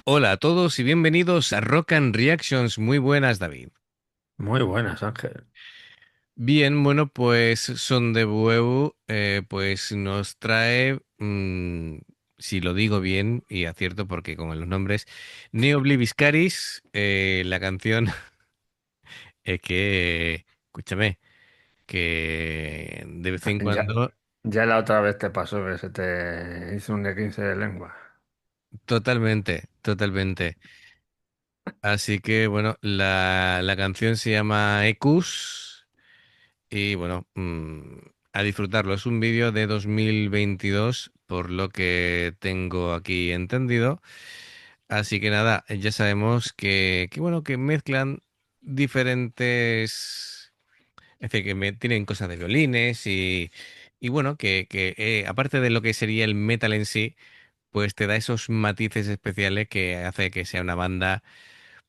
Hola a todos y bienvenidos a Rock and Reactions. Muy buenas, David. Muy buenas, Ángel. Bien, bueno, pues Son de Bueu, pues nos trae, si lo digo bien y acierto porque con los nombres, Neo Obliviscaris, la canción escúchame, que de vez en Ya, cuando, ya la otra vez te pasó que se te hizo un E15 de lengua. totalmente, totalmente. Así que bueno, la canción se llama Ecus. Y bueno, a disfrutarlo. Es un vídeo de 2022, por lo que tengo aquí entendido. Así que nada, ya sabemos que bueno, que mezclan diferentes. Es decir, que tienen cosas de violines y bueno, que aparte de lo que sería el metal en sí, pues te da esos matices especiales que hace que sea una banda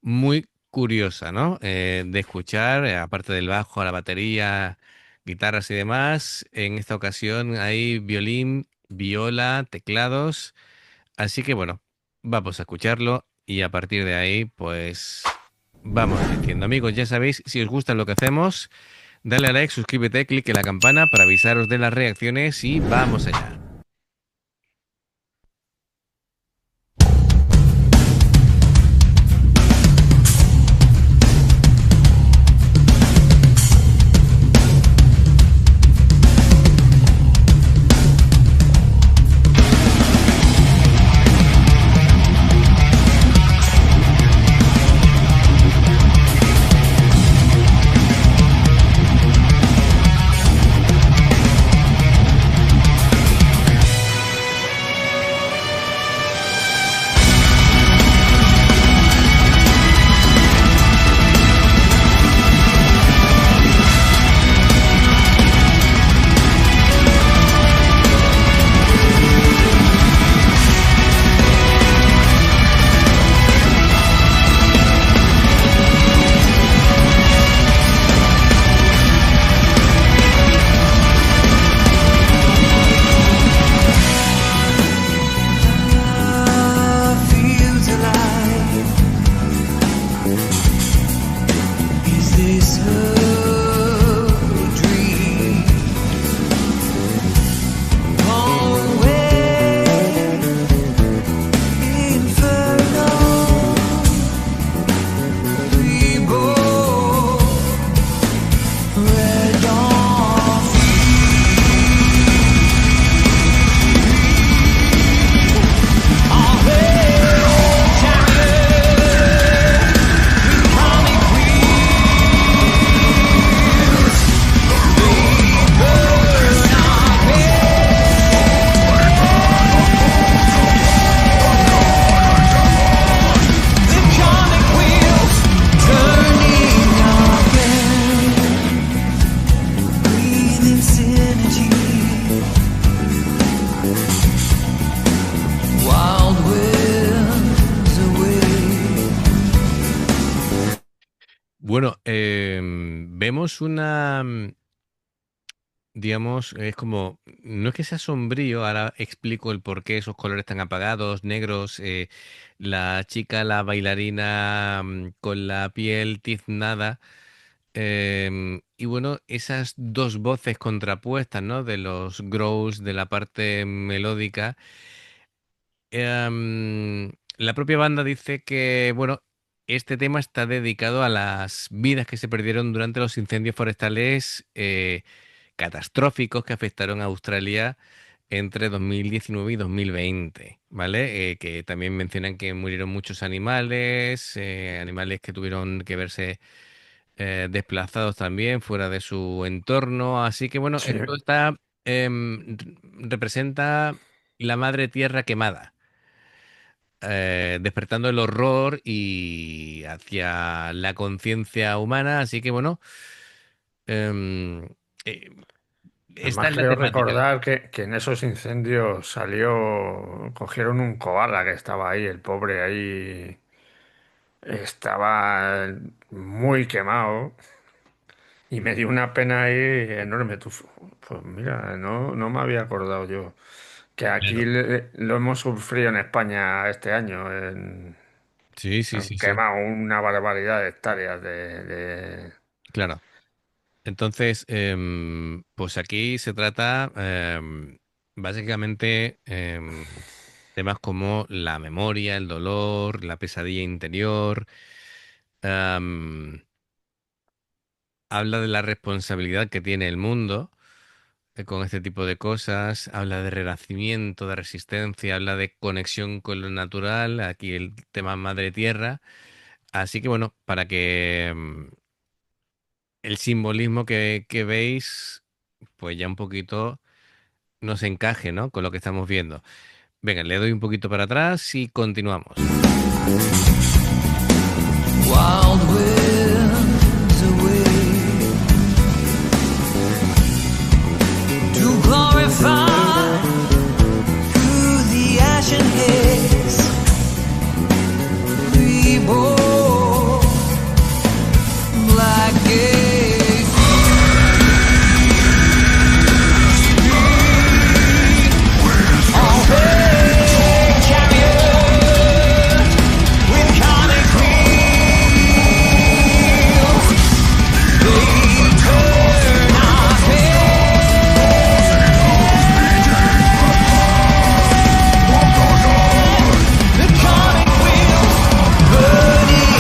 muy curiosa, ¿no? De escuchar, aparte del bajo, la batería, guitarras y demás. En esta ocasión hay violín, viola, teclados. Así que bueno, vamos a escucharlo y a partir de ahí, pues vamos diciendo. Amigos, ya sabéis, si os gusta lo que hacemos, dale a like, suscríbete, clique en la campana para avisaros de las reacciones y vamos allá. Feels alive. Is this her dream? Hallway, inferno, reborn, red dawn. All hail, champion, iconic wheels. Bueno, vemos una, digamos, es como, no es que sea sombrío, ahora explico el por qué esos colores tan apagados, negros, la chica, la bailarina con la piel tiznada, y bueno, esas dos voces contrapuestas, ¿no? De los growls, de la parte melódica. La propia banda dice que, bueno, este tema está dedicado a las vidas que se perdieron durante los incendios forestales catastróficos que afectaron a Australia entre 2019 y 2020, ¿vale? Que también mencionan que murieron muchos animales, animales que tuvieron que verse desplazados también fuera de su entorno. Así que, bueno, Sí, esto está, representa la madre tierra quemada, despertando el horror y hacia la conciencia humana. Así que bueno, em, eh, esta además es la creo temática. recordar que en esos incendios cogieron un koala que estaba ahí, el pobre ahí estaba muy quemado y me dio una pena ahí enorme. Pues mira, no me había acordado yo que aquí Claro. lo hemos sufrido en España este año. Sí, sí, Han sí, sí. quemado una barbaridad de hectáreas Claro. Entonces, pues aquí se trata básicamente temas como la memoria, el dolor, la pesadilla interior. em, Habla de la responsabilidad que tiene el mundo con este tipo de cosas. Habla de renacimiento, de resistencia, habla de conexión con lo natural. Aquí el tema madre tierra. Así que bueno, para que el simbolismo que veis, pues ya un poquito nos encaje, ¿no? Con lo que estamos viendo. Venga, le doy un poquito para atrás y continuamos. Wild winds away to glorify through the ashen haze, reborn like a all-hail chariot with conic wheels. They turn our heads. The conic wheels burning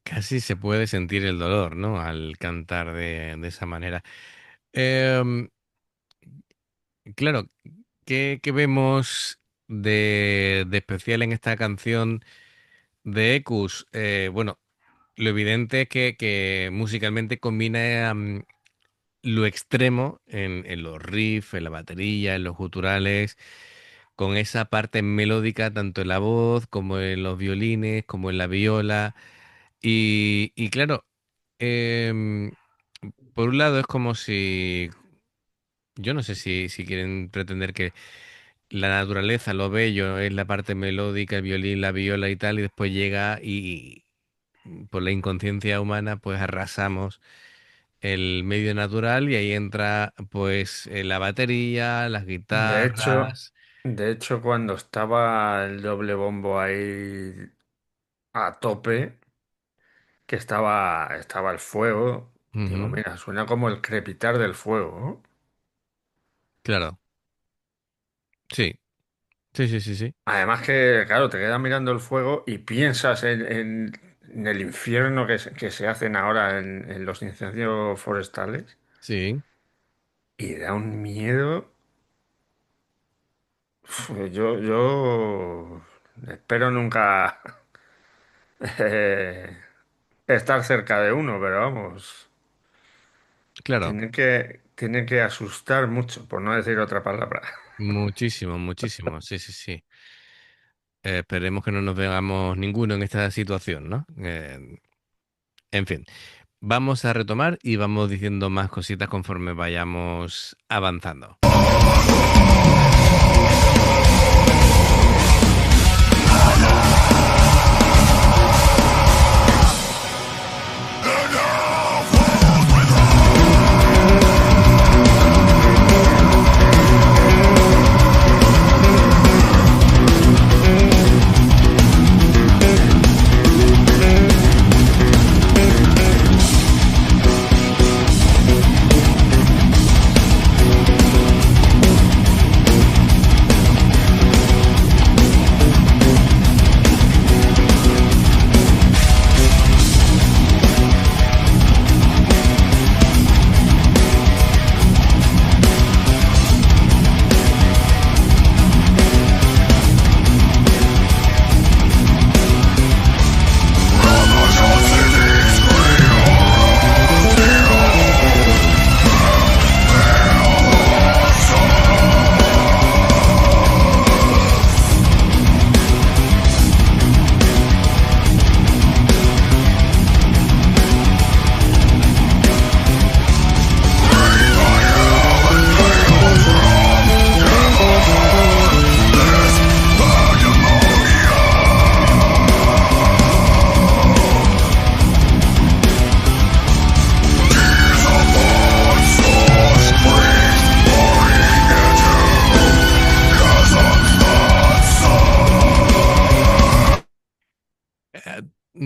Casi se puede sentir el dolor, ¿no? Al cantar de esa manera. Em, claro, ¿qué vemos de especial en esta canción de Ecus? Bueno, lo evidente es que musicalmente combina lo extremo en los riffs, en la batería, en los guturales, con esa parte melódica tanto en la voz como en los violines, como en la viola. Y claro, em, por un lado es como si, yo no sé si quieren pretender que la naturaleza, lo bello, es la parte melódica, el violín, la viola y tal, y después llega y por la inconsciencia humana pues arrasamos el medio natural y ahí entra pues la batería, las De hecho, guitarras. de hecho, cuando estaba el doble bombo ahí a tope, que estaba el fuego, digo, Ujú, mira, suena como el crepitar del fuego, ¿no? claro, sí, sí, sí, sí, sí, Además que, claro, te quedas mirando el fuego y piensas en el infierno que se hacen ahora en los incendios forestales sí, y da un miedo. Yo espero nunca eh, estar cerca de uno, pero vamos, claro, tiene que asustar mucho, por no decir otra palabra. muchísimo, muchísimo, sí, sí, sí. Esperemos que no nos veamos ninguno en esta situación, ¿no? En fin, vamos a retomar y vamos diciendo más cositas conforme vayamos avanzando.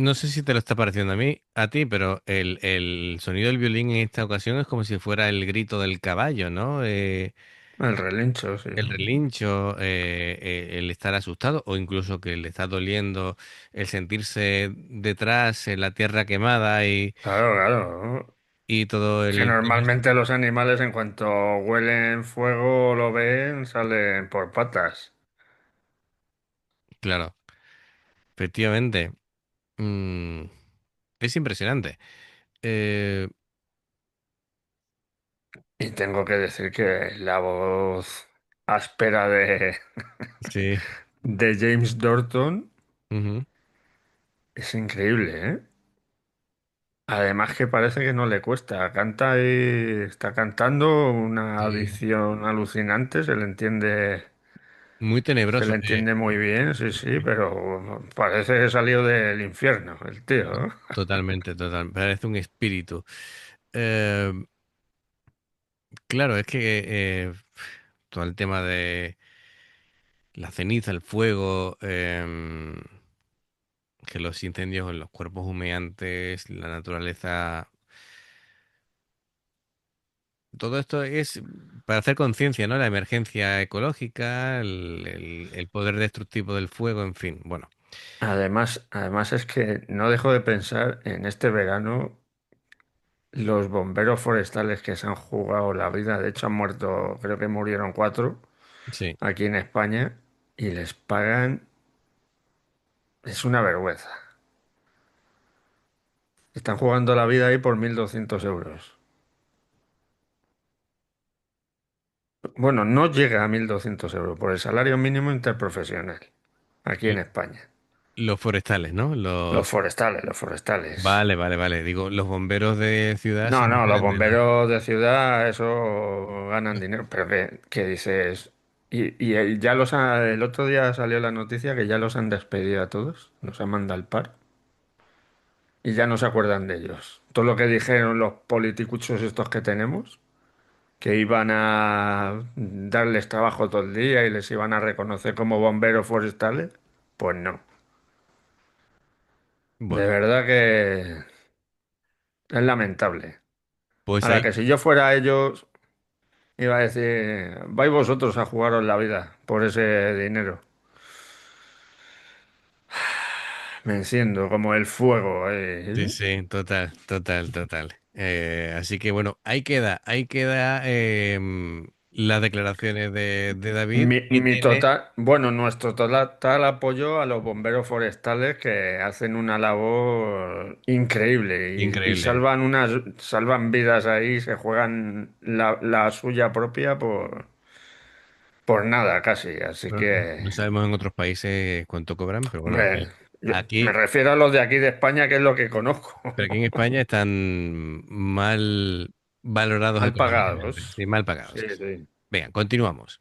no sé si te lo está pareciendo a mí, a ti, pero el sonido del violín en esta ocasión es como si fuera el grito del caballo, ¿no? El relincho, sí. El relincho, el estar asustado o incluso que le está doliendo, el sentirse detrás en la tierra quemada Claro, claro. y todo Que todo eso. normalmente los animales en cuanto huelen fuego o lo ven, salen por patas. Claro, efectivamente. Mm, es impresionante. Eh, Y tengo que decir que la voz áspera sí. de James Dorton Ujú, es increíble, ¿eh? Además que parece que no le cuesta. Canta y está cantando una sí. dicción alucinante, Muy se tenebroso. le entiende muy bien, sí, sí, pero parece que salió del infierno el tío, ¿eh? Totalmente, total. Parece un espíritu. Eh, claro, es que todo el tema de la ceniza, el fuego, que los incendios en los cuerpos humeantes, la naturaleza, todo esto es para hacer conciencia, ¿no? La emergencia ecológica, el poder destructivo del fuego, en fin. Bueno, Además es que no dejo de pensar en este verano los bomberos forestales que se han jugado la vida. De hecho, han muerto, creo que murieron 4 sí. aquí en España y les pagan, es una vergüenza. Están jugando la vida ahí por 1.200 euros. Bueno, no llega a 1.200 euros por el salario mínimo interprofesional aquí en L- España. Los forestales, ¿no? Los Los... forestales, los forestales. Vale, vale, vale. Digo, los bomberos de ciudad No, son no, los diferentes, ¿no? bomberos de ciudad, eso ganan dinero. Pero ¿qué dices? Y ya el otro día salió la noticia que ya los han despedido a todos, los han mandado al par y ya no se acuerdan de ellos. Todo lo que dijeron los politicuchos estos que tenemos, que iban a darles trabajo todo el día y les iban a reconocer como bomberos forestales, pues no. De Bueno, verdad que es lamentable. pues Ahora ahí, que si yo fuera ellos, iba a decir, vais vosotros a jugaros la vida por ese dinero. Me enciendo como el fuego, sí, ¿eh? sí, total, total, total. Así que bueno, ahí queda las declaraciones de David, que Mi tiene total, bueno, nuestro total apoyo a los bomberos forestales que hacen una labor increíble y increíble. salvan vidas ahí, se juegan la suya propia por nada casi. Así No, que, no sabemos en otros países cuánto cobran, pero bueno, hombre, me aquí, refiero a los de aquí de España, que es lo que conozco. pero aquí en España están mal valorados Mal económicamente, pagados. sí, mal Sí, pagados. sí. Venga, continuamos.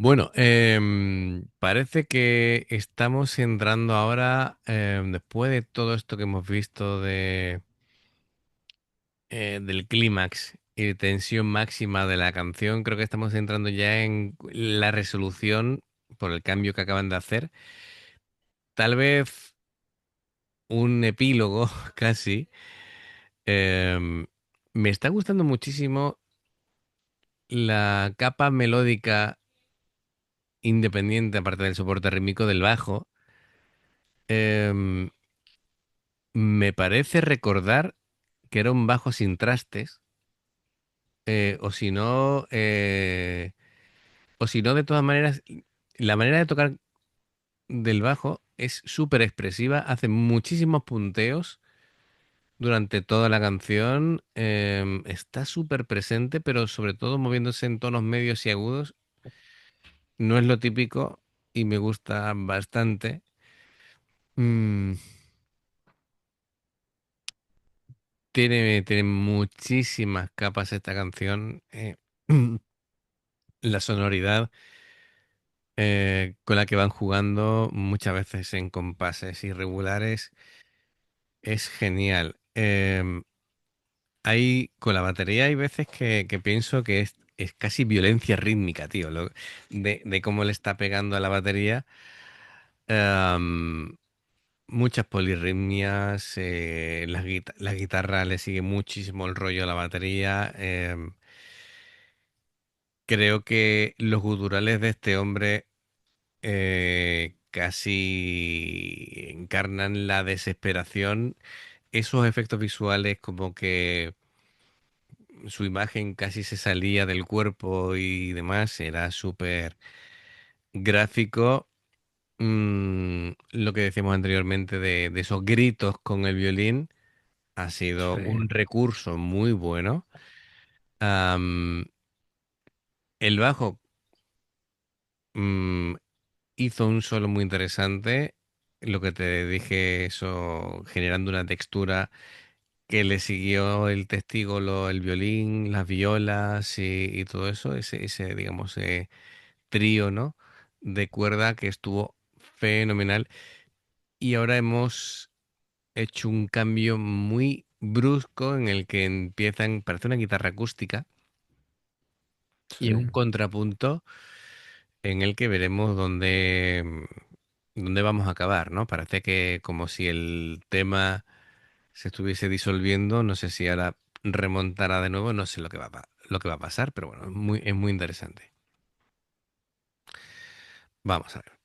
Bueno, parece que estamos entrando ahora, después de todo esto que hemos visto del clímax y tensión máxima de la canción, creo que estamos entrando ya en la resolución por el cambio que acaban de hacer. Tal vez un epílogo casi. Em, Me está gustando muchísimo la capa melódica independiente, aparte del soporte rítmico del bajo. Em, Me parece recordar que era un bajo sin trastes, o si no, de todas maneras, la manera de tocar del bajo es súper expresiva, hace muchísimos punteos durante toda la canción, está súper presente, pero sobre todo moviéndose en tonos medios y agudos. No es lo típico y me gusta bastante. Mm, tiene muchísimas capas esta canción. La sonoridad con la que van jugando muchas veces en compases irregulares es genial. Con la batería hay veces que pienso que es casi violencia rítmica, tío, de cómo le está pegando a la batería. Em, Muchas polirritmias, la guitarra le sigue muchísimo el rollo a la batería. Creo que los guturales de este hombre casi encarnan la desesperación. Esos efectos visuales como que su imagen casi se salía del cuerpo y demás, era súper gráfico. Lo que decíamos anteriormente de esos gritos con el violín ha sido Sí, un recurso muy bueno. Am, el bajo mm, hizo un solo muy interesante, lo que te dije, eso generando una textura que le siguió el testigo, el violín, las violas y todo eso, digamos, trío, ¿no? De cuerda que estuvo fenomenal. Y ahora hemos hecho un cambio muy brusco en el que parece una guitarra acústica y sí. en un contrapunto en el que veremos dónde vamos a acabar, ¿no? Parece que como si el tema se estuviese disolviendo, no sé si ahora remontará de nuevo, no sé lo que va a pasar, pero bueno, es muy interesante. Vamos a ver.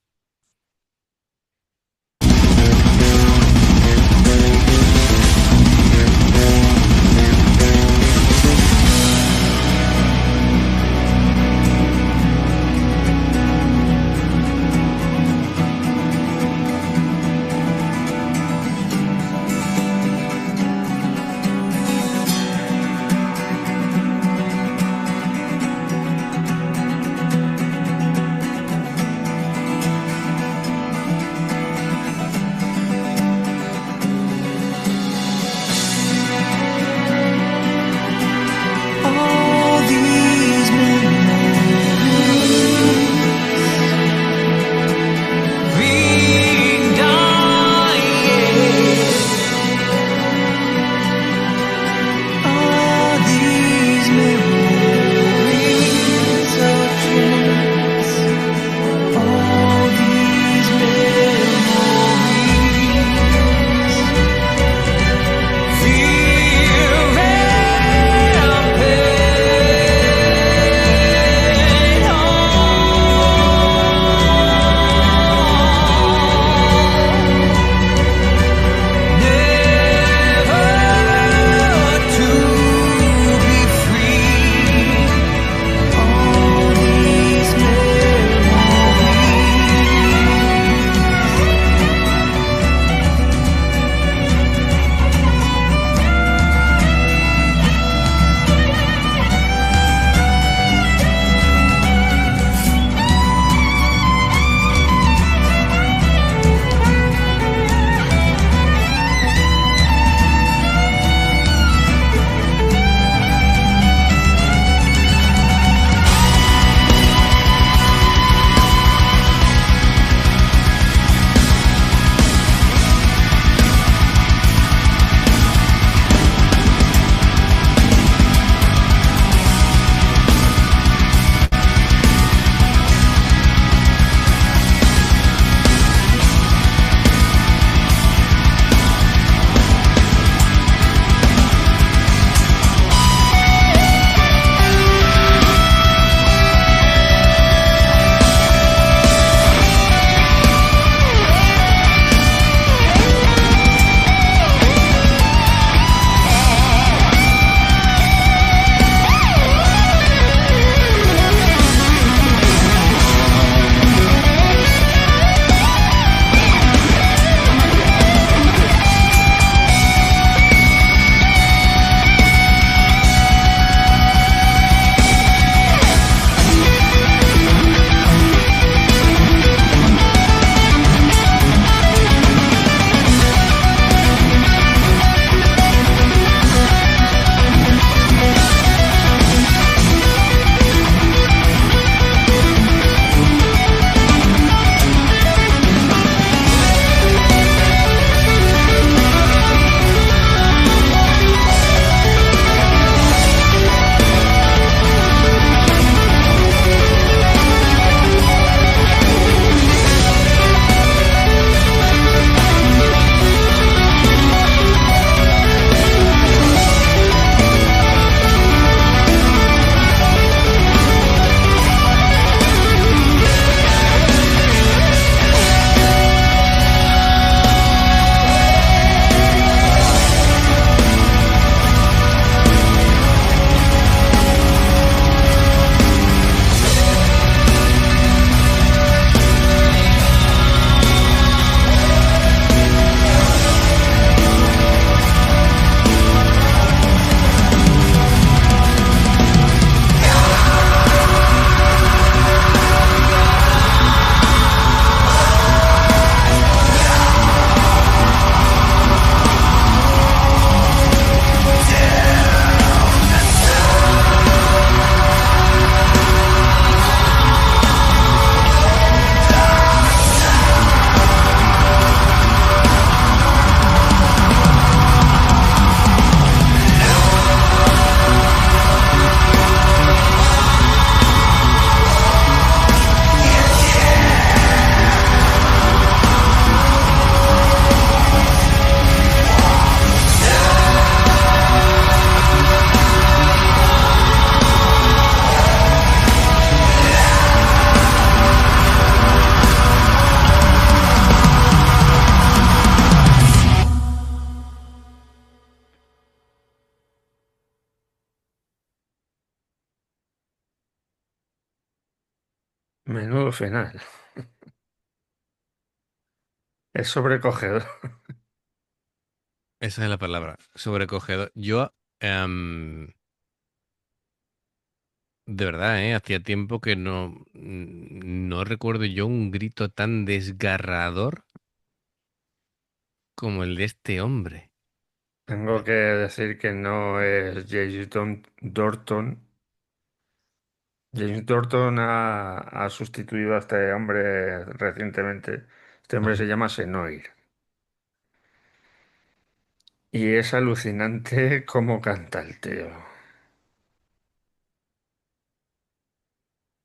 Menudo final. Es sobrecogedor. Esa es la palabra, sobrecogedor. Yo, de verdad, hacía tiempo que no recuerdo yo un grito tan desgarrador como el de este hombre. Tengo que decir que no es Dorton. James Dorton ha sustituido a este hombre recientemente. Este hombre Ajá. se llama Senoir. Y es alucinante cómo canta el tío.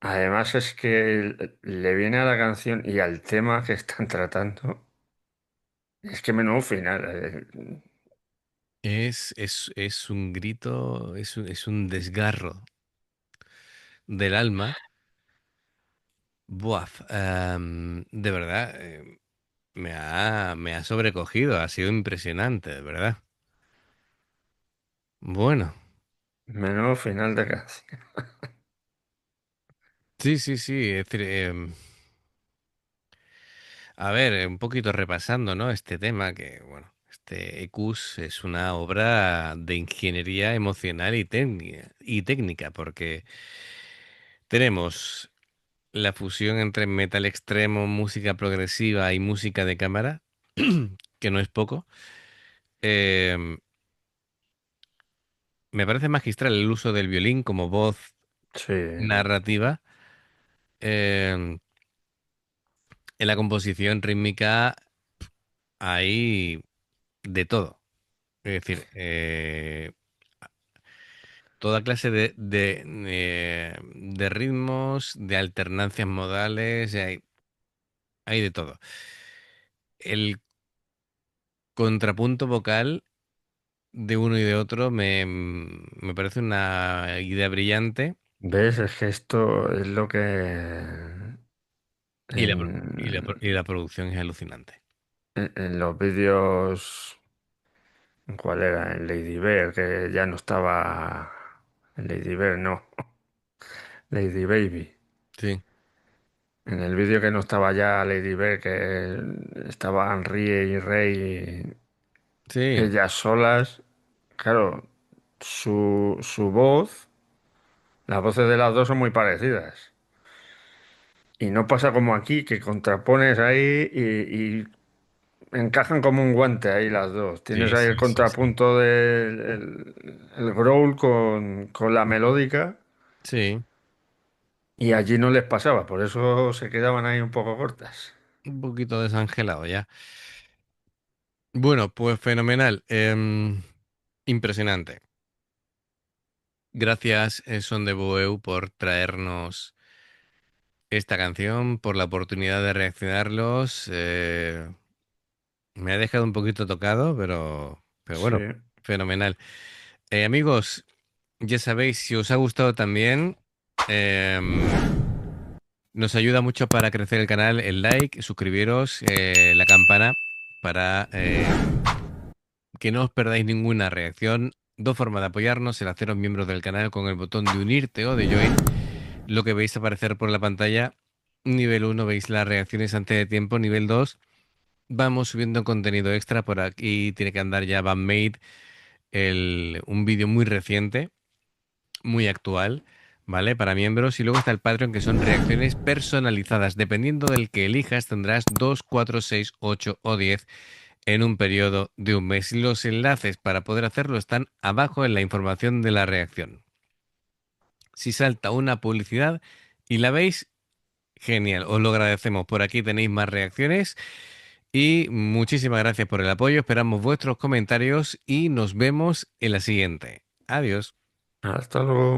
Además es que le viene a la canción y al tema que están tratando. Es que menudo final. Es un grito, es un desgarro del alma. Buaf, de verdad, me ha sobrecogido, ha sido impresionante, de verdad. Bueno, Menudo final de canción. sí, sí, sí, es decir, a ver, un poquito repasando, ¿no? Este tema que, bueno, este EQUS es una obra de ingeniería emocional y técnica, porque tenemos la fusión entre metal extremo, música progresiva y música de cámara, que no es poco. Em, Me parece magistral el uso del violín como voz Sí. narrativa. em, en la composición rítmica hay de todo. Es decir, toda clase de ritmos, de alternancias modales, hay de todo. El contrapunto vocal de uno y de otro me parece una idea brillante ¿Ves? Es que esto es lo que y la en, producción es alucinante. en los vídeos, ¿cuál era? En Lady Bird, que ya no estaba. En Lady Bird, no. Lady Baby. Sí, En el vídeo que no estaba ya Lady Bird, que estaban Rie y Rey, sí, ellas solas. Claro, su voz, las voces de las dos son muy parecidas. Y no pasa como aquí, que contrapones ahí y encajan como un guante ahí las dos. Tienes sí, ahí el sí, sí, sí. contrapunto del el growl con la melódica Sí, y allí no les pasaba, por eso se quedaban ahí un poco cortas. un poquito desangelado ya. Bueno, pues fenomenal. Impresionante. Gracias, Son de Boeu, por traernos esta canción, por la oportunidad de reaccionarlos. Me ha dejado un poquito tocado, pero Sí. bueno, fenomenal. Amigos, ya sabéis, si os ha gustado también, em, nos ayuda mucho para crecer el canal, el like, suscribiros, la campana para que no os perdáis ninguna reacción. Dos formas de apoyarnos: el haceros miembros del canal con el botón de unirte o de join, lo que veis aparecer por la pantalla. Nivel uno, veis las reacciones antes de tiempo. Nivel 2, vamos subiendo contenido extra. Por aquí tiene que andar ya Bandmade, un vídeo muy reciente, muy actual, ¿vale? Para miembros. Y luego está el Patreon, que son reacciones personalizadas. Dependiendo del que elijas, tendrás 2, 4, 6, 8 o 10 en un periodo de un mes. Los enlaces para poder hacerlo están abajo en la información de la reacción. Si salta una publicidad y la veis, genial, os lo agradecemos. Por aquí tenéis más reacciones y muchísimas gracias por el apoyo. Esperamos vuestros comentarios y nos vemos en la siguiente. Adiós. Hasta luego.